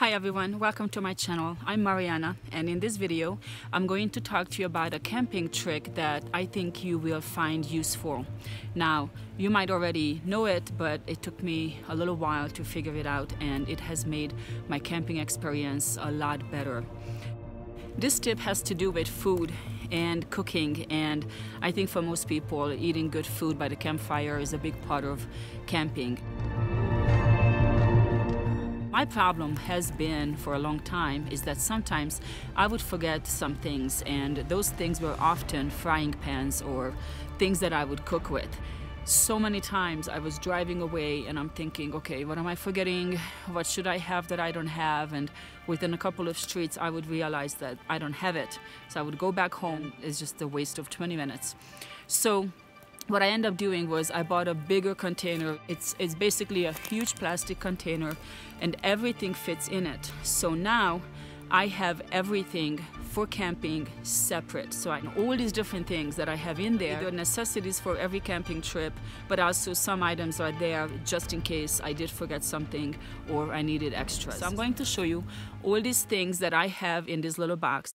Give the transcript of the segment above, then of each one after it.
Hi everyone, welcome to my channel. I'm Mariana, and in this video I'm going to talk to you about a camping trick that I think you will find useful. Now, you might already know it, but it took me a little while to figure it out, and it has made my camping experience a lot better. This tip has to do with food and cooking, and I think for most people eating good food by the campfire is a big part of camping. My problem has been for a long time is that sometimes I would forget some things, and those things were often frying pans or things that I would cook with. So many times I was driving away and I'm thinking, okay, what am I forgetting? What should I have that I don't have? And within a couple of streets I would realize that I don't have it. So I would go back home. It's just a waste of 20 minutes. So what I ended up doing was I bought a bigger container. It's basically a huge plastic container and everything fits in it. So now I have everything for camping separate. So all these different things that I have in there, the necessities for every camping trip, but also some items are there just in case I did forget something or I needed extras. So I'm going to show you all these things that I have in this little box.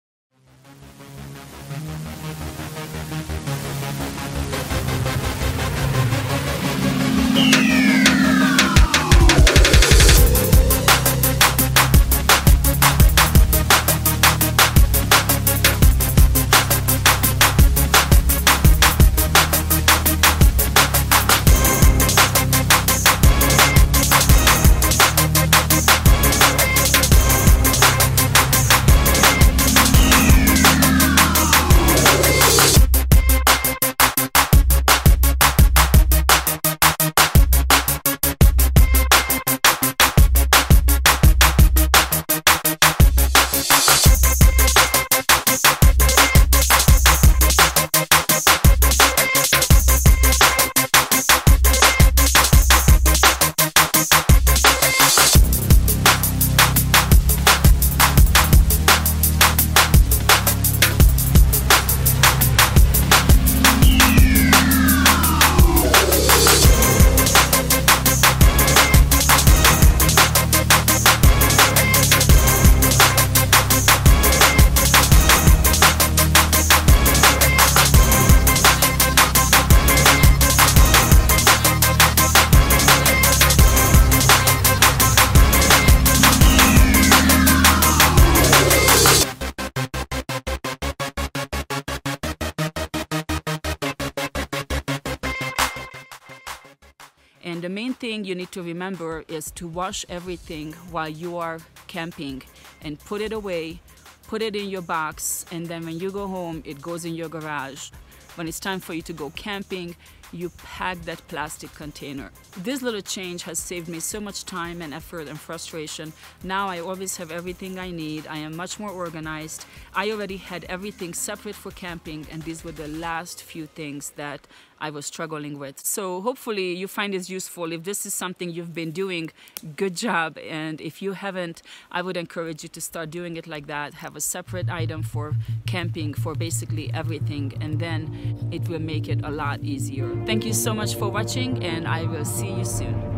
And the main thing you need to remember is to wash everything while you are camping and put it away, put it in your box, and then when you go home, it goes in your garage. When it's time for you to go camping, you pack that plastic container. This little change has saved me so much time and effort and frustration. Now I always have everything I need. I am much more organized. I already had everything separate for camping, and these were the last few things that I was struggling with. So hopefully you find this useful. If this is something you've been doing, good job. And if you haven't, I would encourage you to start doing it like that. Have a separate item for camping for basically everything, and then it will make it a lot easier. Thank you so much for watching, and I will see you soon.